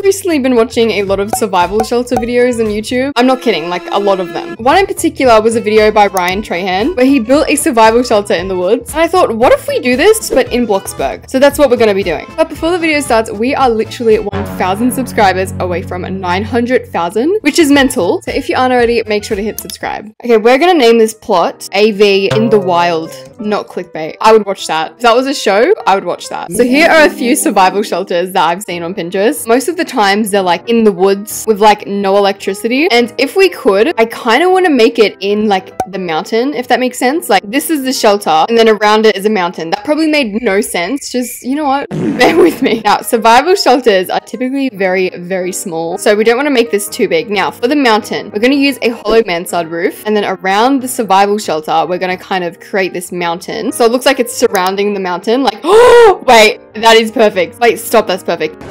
recently been watching a lot of survival shelter videos on YouTube. I'm not kidding, like a lot of them. One in particular was a video by Ryan Trahan where he built a survival shelter in the woods. And I thought, what if we do this, but in BLOXBURG? So that's what we're gonna be doing. But before the video starts, we are literally at 1,000 subscribers away from 900,000, which is mental. So if you aren't already, make sure to hit subscribe. Okay, we're gonna name this plot AV in the Wild, not clickbait. I would watch that. If that was a show, I would watch that. So here are a few survival shelters that I've seen on Pinterest. Most of the times they're like in the woods with like no electricity. And if we could, I kind of want to make it in like the mountain, if that makes sense. Like this is the shelter and then around it is a mountain. That probably made no sense. Just, you know what? Bear with me. Now, survival shelters are typically very, very small. So we don't want to make this too big. Now, for the mountain, we're going to use a hollow mansard roof. And then around the survival shelter, we're going to kind of create this mountain. So it looks like it's surrounding the mountain. Like, oh, wait, that is perfect. Wait, stop, that's perfect.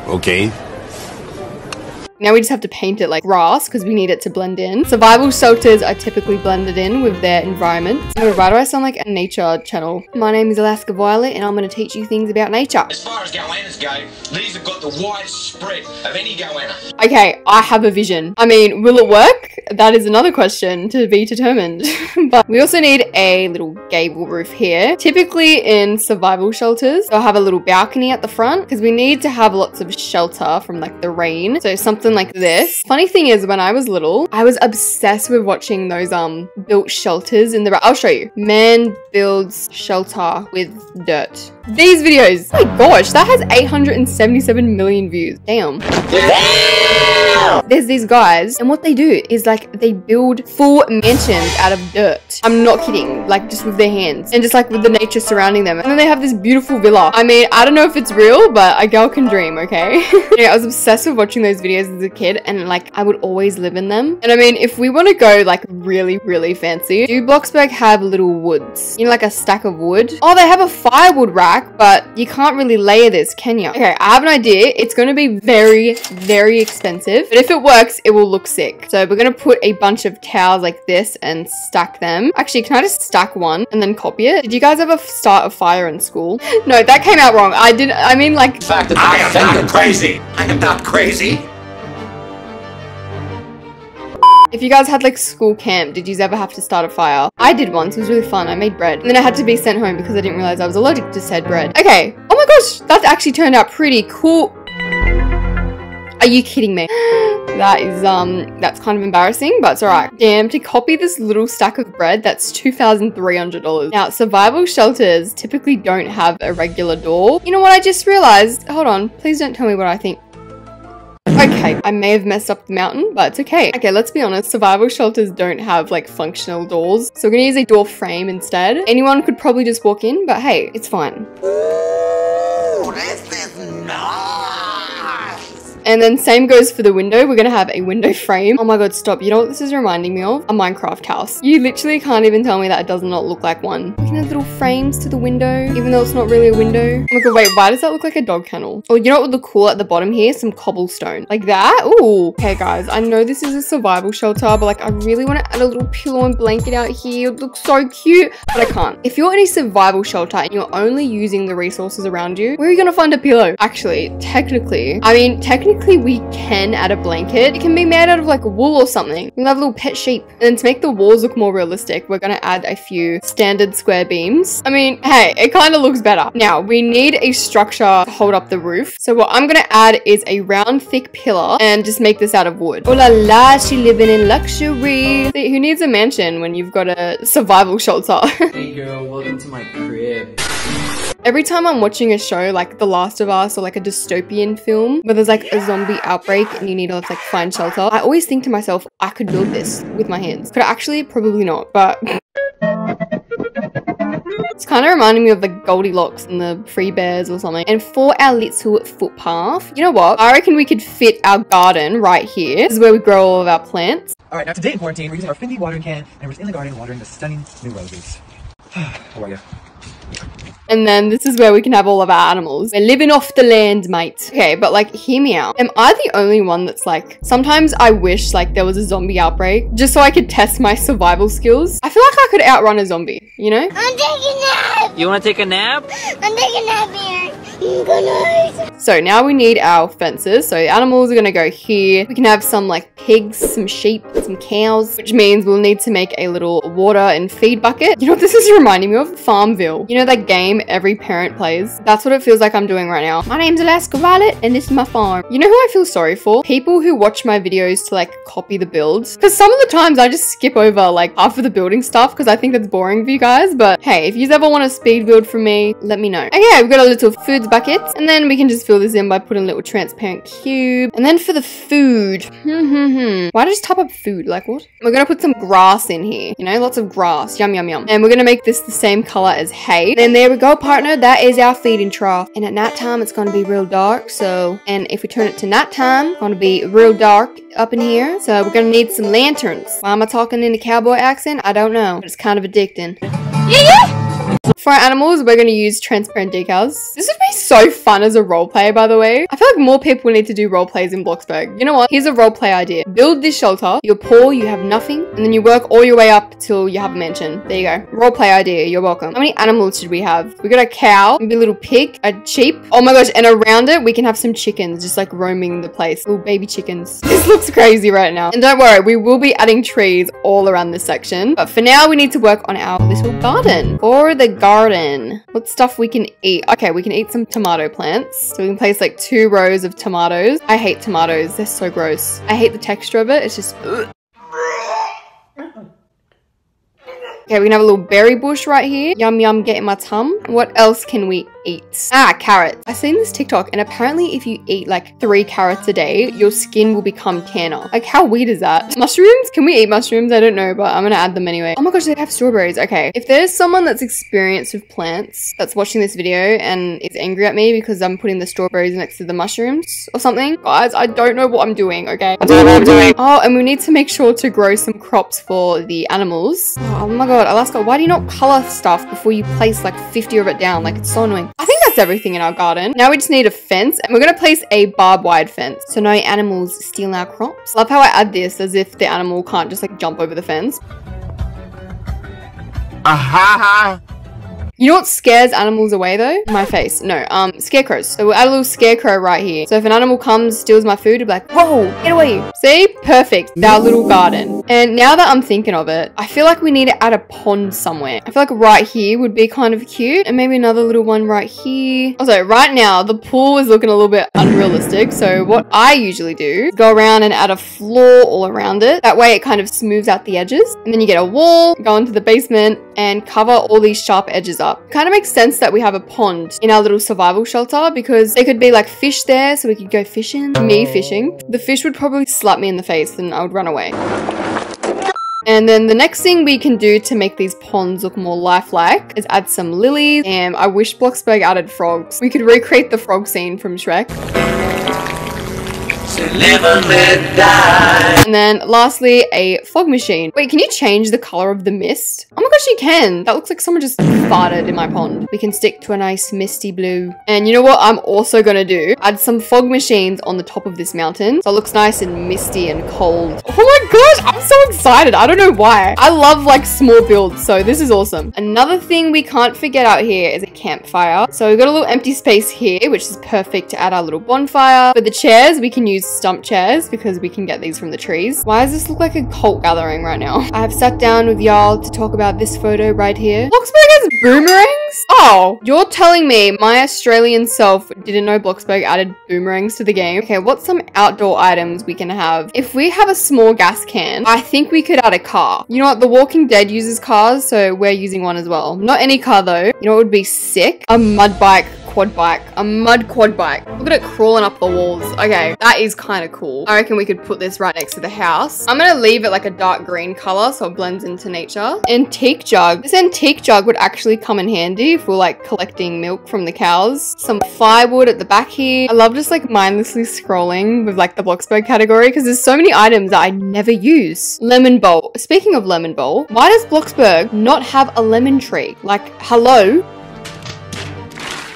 Okay. Now we just have to paint it like grass because we need it to blend in. Survival shelters are typically blended in with their environment. So why do I sound like a nature channel? My name is Alaska Violet and I'm going to teach you things about nature. As far as goannas go, these have got the widest spread of any goanna. Okay, I have a vision. I mean, will it work? That is another question to be determined. But we also need a little gable roof here. Typically in survival shelters, they'll have a little balcony at the front because we need to have lots of shelter from like the rain. So something like this. Funny thing is, when I was little, I was obsessed with watching those built shelters in the... I'll show you. Man builds shelter with dirt. These videos. Oh my gosh, that has 877 million views. Damn. There's these guys, and what they do is like they build full mansions out of dirt. I'm not kidding, like just with their hands and just like with the nature surrounding them. And then they have this beautiful villa. I mean, I don't know if it's real, but a girl can dream, okay? Yeah, I was obsessed with watching those videos as a kid, and like I would always live in them. And I mean, if we want to go like really, really fancy, do BLOXBURG have little woods? You know, like a stack of wood? Oh, they have a firewood rack, but you can't really layer this, can you? Okay, I have an idea. It's going to be very, very expensive, but if it works, it will look sick. So we're going to put a bunch of towels like this and stack them. Actually, can I just stack one and then copy it? Did you guys ever start a fire in school? No, that came out wrong. I mean like... In fact, I am not crazy. I am not crazy. If you guys had like school camp, did you ever have to start a fire? I did once. It was really fun. I made bread. And then I had to be sent home because I didn't realize I was allergic to said bread. Okay. Oh my gosh. That actually turned out pretty cool. Are you kidding me? That is, that's kind of embarrassing, but it's alright. Damn, to copy this little stack of bread, that's $2,300. Now, survival shelters typically don't have a regular door. You know what I just realized? Hold on. Please don't tell me what I think. Okay, I may have messed up the mountain, but it's okay. Okay, let's be honest. Survival shelters don't have like functional doors. So we're gonna use a door frame instead. Anyone could probably just walk in, but hey, it's fine. Ooh, this is nice. And then same goes for the window. We're gonna have a window frame. Oh my god, stop. You know what this is reminding me of? A Minecraft house. You literally can't even tell me that it does not look like one. We can have little frames to the window, even though it's not really a window. Oh my god, wait, why does that look like a dog kennel? Oh, you know what would look cool at the bottom here? Some cobblestone. Like that? Ooh. Okay, guys, I know this is a survival shelter, but like I really want to add a little pillow and blanket out here. It looks so cute, but I can't. If you're in a survival shelter and you're only using the resources around you, where are you gonna find a pillow? Actually, technically, we can add a blanket. It can be made out of like wool or something. We'll have a little pet sheep. And then to make the walls look more realistic, we're gonna add a few standard square beams. I mean, hey, it kind of looks better. Now, we need a structure to hold up the roof. So what I'm gonna add is a round, thick pillar and just make this out of wood. Oh la la, she living in luxury. See, who needs a mansion when you've got a survival shelter? Hey girl, welcome to my crib. Every time I'm watching a show like The Last of Us or like a dystopian film where there's like a zombie outbreak and you need to like find shelter, I always think to myself, I could build this with my hands. Could I actually? Probably not, but... It's kind of reminding me of the Goldilocks and the Free Bears or something. And for our little footpath, you know what? I reckon we could fit our garden right here. This is where we grow all of our plants. All right, now today in quarantine, we're using our Finley watering can and we're in the garden watering the stunning new roses. How are you? And then this is where we can have all of our animals. We're living off the land, mate. Okay, but like, hear me out. Am I the only one that's like, sometimes I wish like there was a zombie outbreak just so I could test my survival skills? I feel like I could outrun a zombie, you know? I'm taking a nap. You want to take a nap? I'm taking a nap here. Good night. So now we need our fences. So the animals are gonna go here. We can have some like pigs, some sheep, some cows, which means we'll need to make a little water and feed bucket. You know what this is reminding me of? Farmville. You know that game every parent plays? That's what it feels like I'm doing right now. My name's Alaska Violet and this is my farm. You know who I feel sorry for? People who watch my videos to like copy the builds. Because some of the times I just skip over like half of the building stuff because I think that's boring for you guys. But hey, if you ever want a speed build from me, let me know. Okay, we've got a little food bucket and then we can just fill this in by putting a little transparent cube. And then for the food, why did I just type up food? Like what? We're gonna put some grass in here, you know, lots of grass. Yum, yum, yum. And we're gonna make this the same color as hay. Then there we go, partner. That is our feeding trough. And at nighttime, it's gonna be real dark. So, and if we turn it to nighttime, it's gonna be real dark up in here. So we're gonna need some lanterns. Why am I talking in a cowboy accent? I don't know. But it's kind of addicting. Yeah. For our animals, we're going to use transparent decals. This would be so fun as a roleplay, by the way. I feel like more people need to do roleplays in Bloxburg. You know what? Here's a roleplay idea. Build this shelter. You're poor, you have nothing, and then you work all your way up till you have a mansion. There you go. Roleplay idea. You're welcome. How many animals should we have? We got a cow, maybe a little pig, a sheep. Oh my gosh, and around it, we can have some chickens just like roaming the place. Little baby chickens. This looks crazy right now. And don't worry, we will be adding trees all around this section. But for now, we need to work on our little garden. For the garden, what stuff we can eat? Okay, we can eat some tomato plants. So we can place like 2 rows of tomatoes. I hate tomatoes. They're so gross. I hate the texture of it. It's just... ugh. Okay, we can have a little berry bush right here. Yum, yum, get in my tum. What else can we eat? Ah, carrots. I seen this TikTok and apparently if you eat like 3 carrots a day, your skin will become tanner. Like how weird is that? Mushrooms? Can we eat mushrooms? I don't know, but I'm gonna add them anyway. Oh my gosh, they have strawberries. Okay, if there's someone that's experienced with plants that's watching this video and is angry at me because I'm putting the strawberries next to the mushrooms or something, guys, I don't know what I'm doing, okay? I don't know what I'm doing. Oh, and we need to make sure to grow some crops for the animals. Oh my god. Alaska, why do you not color stuff before you place like 50 of it down? Like it's so annoying. I think that's everything in our garden. Now we just need a fence and we're going to place a barbed wire fence so no animals steal our crops. Love how I add this as if the animal can't just like jump over the fence. You know what scares animals away though? My face. No, scarecrows. So we'll add a little scarecrow right here. So if an animal comes, steals my food, it'll be like, whoa, get away. See? Perfect. Our little garden. And now that I'm thinking of it, I feel like we need to add a pond somewhere. I feel like right here would be kind of cute. And maybe another little one right here. Also, right now, the pool is looking a little bit unrealistic. So what I usually do is go around and add a floor all around it. That way it kind of smooths out the edges. And then you get a wall, go into the basement and cover all these sharp edges up. Kind of makes sense that we have a pond in our little survival shelter because there could be like fish there so we could go fishing. Me fishing. The fish would probably slap me in the face and I would run away. And then the next thing we can do to make these ponds look more lifelike is add some lilies. And I wish Bloxburg added frogs. We could recreate the frog scene from Shrek. Live and let die. And then lastly, a fog machine. Wait, can you change the color of the mist? Oh my gosh, you can. That looks like someone just farted in my pond. We can stick to a nice misty blue. And you know what I'm also gonna do? Add some fog machines on the top of this mountain. So it looks nice and misty and cold. Oh my gosh, I'm so excited. I don't know why. I love like small builds, so this is awesome. Another thing we can't forget out here is a campfire. So we've got a little empty space here, which is perfect to add our little bonfire. For the chairs, we can use stump chairs because we can get these from the trees. Why does this look like a cult gathering right now? I have sat down with y'all to talk about this photo right here. Bloxburg has boomerangs? Oh, you're telling me my Australian self didn't know Bloxburg added boomerangs to the game? Okay, what's some outdoor items we can have? If we have a small gas can, I think we could add a car. You know what? The Walking Dead uses cars, so we're using one as well. Not any car though. You know what would be sick? A mud bike. Quad bike. A mud quad bike. Look at it crawling up the walls. Okay, that is kind of cool. I reckon we could put this right next to the house. I'm gonna leave it like a dark green color so it blends into nature. Antique jug. This antique jug would actually come in handy if we're like collecting milk from the cows. Some firewood at the back here. I love just like mindlessly scrolling with like the Bloxburg category because there's so many items that I never use. Lemon bowl. Speaking of lemon bowl, why does Bloxburg not have a lemon tree? Like, hello?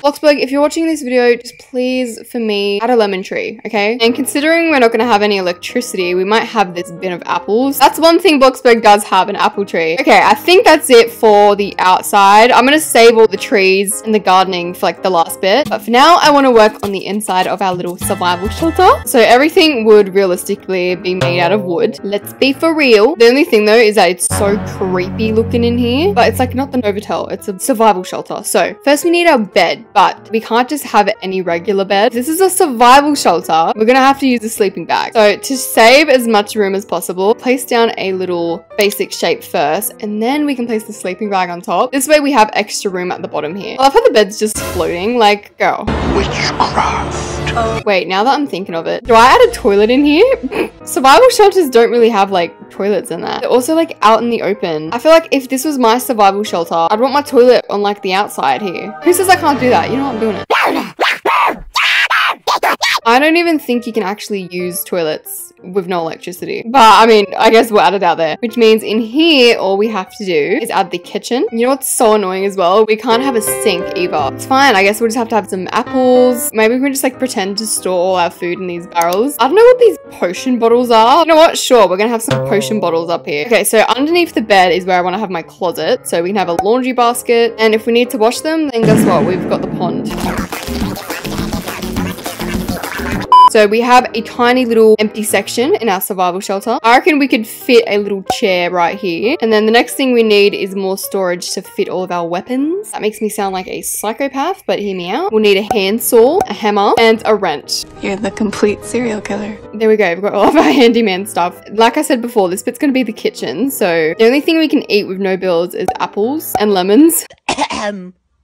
BLOXBURG, if you're watching this video, just please, for me, add a lemon tree, okay? And considering we're not gonna have any electricity, we might have this bin of apples. That's one thing BLOXBURG does have, an apple tree. Okay, I think that's it for the outside. I'm gonna save all the trees and the gardening for like the last bit. But for now, I wanna work on the inside of our little survival shelter. So everything would realistically be made out of wood. Let's be for real. The only thing though is that it's so creepy looking in here, but it's like not the Novotel, it's a survival shelter. So first we need our bed, but we can't just have any regular bed. This is a survival shelter. We're gonna have to use a sleeping bag. So to save as much room as possible, place down a little basic shape first, and then we can place the sleeping bag on top. This way we have extra room at the bottom here. I love how the bed's just floating, like, girl. Witchcraft. Wait, now that I'm thinking of it, do I add a toilet in here? Survival shelters don't really have like toilets in that. They're also like out in the open. I feel like if this was my survival shelter, I'd want my toilet on like the outside here. Who says I can't do that? You know what, I'm doing it. I don't even think you can actually use toilets with no electricity. But I mean, I guess we'll add it out there. Which means in here, all we have to do is add the kitchen. You know what's so annoying as well? We can't have a sink either. It's fine. I guess we'll just have to have some apples. Maybe we can just like pretend to store all our food in these barrels. I don't know what these potion bottles are. You know what? Sure, we're gonna have some potion bottles up here. Okay, so underneath the bed is where I want to have my closet. So we can have a laundry basket. And if we need to wash them, then guess what? We've got the pond. So we have a tiny little empty section in our survival shelter. I reckon we could fit a little chair right here. And then the next thing we need is more storage to fit all of our weapons. That makes me sound like a psychopath, but hear me out. We'll need a handsaw, a hammer, and a wrench. You're the complete serial killer. There we go. We've got all of our handyman stuff. Like I said before, this bit's gonna be the kitchen. So the only thing we can eat with no bills is apples and lemons.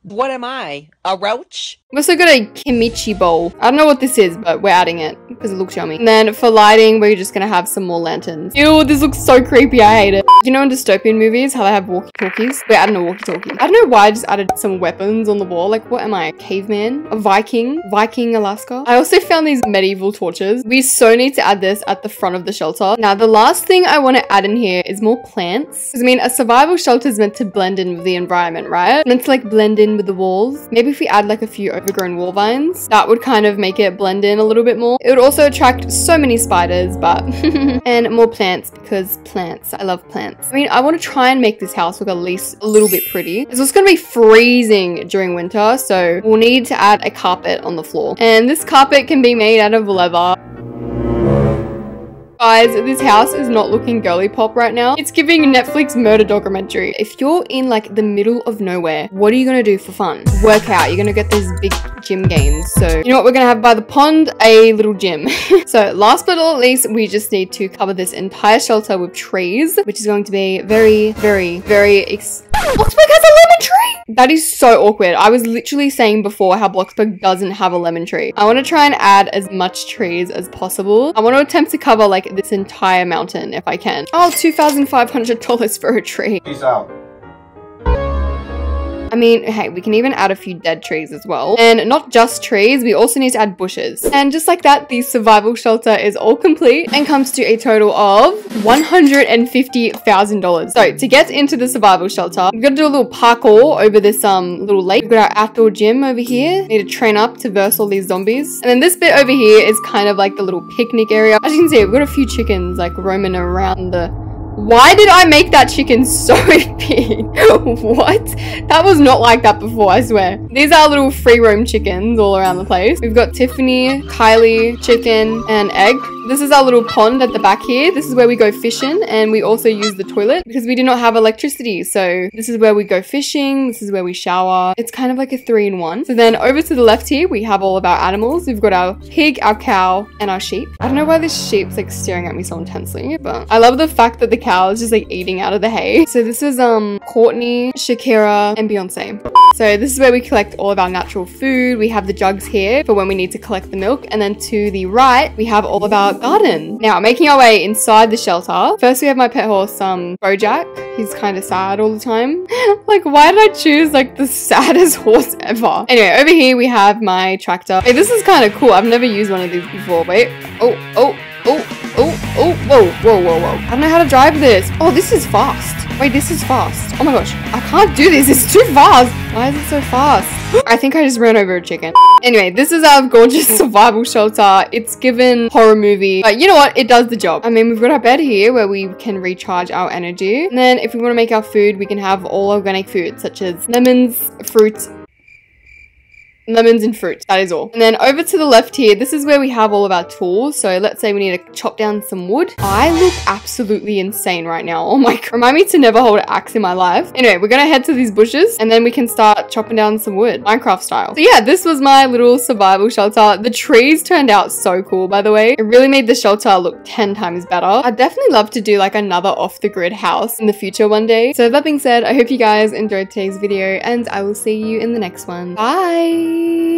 What am I? A roach? We also got a kimchi bowl. I don't know what this is, but we're adding it because it looks yummy. And then for lighting, we're just gonna have some more lanterns. Ew, this looks so creepy. I hate it. You know in dystopian movies how they have walkie-talkies? We're adding a walkie-talkie. I don't know why I just added some weapons on the wall. Like, what am I? A caveman? A Viking? Viking Alaska? I also found these medieval torches. We so need to add this at the front of the shelter. Now, the last thing I want to add in here is more plants. Because I mean, a survival shelter is meant to blend in with the environment, right? Meant to like blend in with the walls. Maybe if we add like a few overgrown wall vines, that would kind of make it blend in a little bit more. It would also attract so many spiders, but and more plants because plants. I love plants. I mean, I want to try and make this house look at least a little bit pretty. It's also going to be freezing during winter, so we'll need to add a carpet on the floor. And this carpet can be made out of leather. Guys, this house is not looking girly pop right now. It's giving Netflix murder documentary. If you're in like the middle of nowhere, what are you gonna do for fun? Work out. You're gonna get these big gym games. So you know what we're gonna have by the pond? A little gym. So last but not least, we just need to cover this entire shelter with trees, which is going to be very, very, very BLOXBURG has a lemon tree! That is so awkward. I was literally saying before how BLOXBURG doesn't have a lemon tree. I want to try and add as much trees as possible. I want to attempt to cover like this entire mountain if I can. Oh, $2,500 for a tree. Peace out. I mean, hey, we can even add a few dead trees as well. And not just trees, we also need to add bushes. And just like that, the survival shelter is all complete and comes to a total of $150,000. So to get into the survival shelter, we've got to do a little parkour over this little lake. We've got our outdoor gym over here. Need to train up to verse all these zombies. And then this bit over here is kind of like the little picnic area. As you can see, we've got a few chickens like roaming around the... Why did I make that chicken so big? What? That was not like that before, I swear. These are little free roam chickens all around the place. We've got Tiffany, Kylie, chicken, and egg. This is our little pond at the back here. This is where we go fishing, and we also use the toilet because we do not have electricity. So this is where we go fishing. This is where we shower. It's kind of like a 3-in-1. So then over to the left here, we have all of our animals. We've got our pig, our cow, and our sheep. I don't know why this sheep's like staring at me so intensely, but I love the fact that the cow is just like eating out of the hay. So this is Courtney, Shakira, and Beyonce. So this is where we collect all of our natural food. We have the jugs here for when we need to collect the milk. And then to the right, we have all of our garden. Now, making our way inside the shelter. First, we have my pet horse, Bojack. He's kind of sad all the time. Like, why did I choose like the saddest horse ever? Anyway, over here we have my tractor. Hey, this is kind of cool. I've never used one of these before. Wait. Oh, whoa. I don't know how to drive this. Oh, this is fast. Wait, this is fast. Oh my gosh. I can't do this. It's too fast. Why is it so fast? I think I just ran over a chicken. Anyway, this is our gorgeous survival shelter. It's given horror movie, but you know what? It does the job. I mean, we've got our bed here where we can recharge our energy. And then if we want to make our food, we can have all organic food such as lemons, fruits, lemons and fruit. That is all. And then over to the left here, this is where we have all of our tools. So let's say we need to chop down some wood. I look absolutely insane right now. Oh my god. Remind me to never hold an axe in my life. Anyway, we're gonna head to these bushes and then we can start chopping down some wood, Minecraft style. So yeah, this was my little survival shelter. The trees turned out so cool, by the way. It really made the shelter look 10 times better. I'd definitely love to do like another off the grid house in the future one day. So that being said, I hope you guys enjoyed today's video and I will see you in the next one. Bye.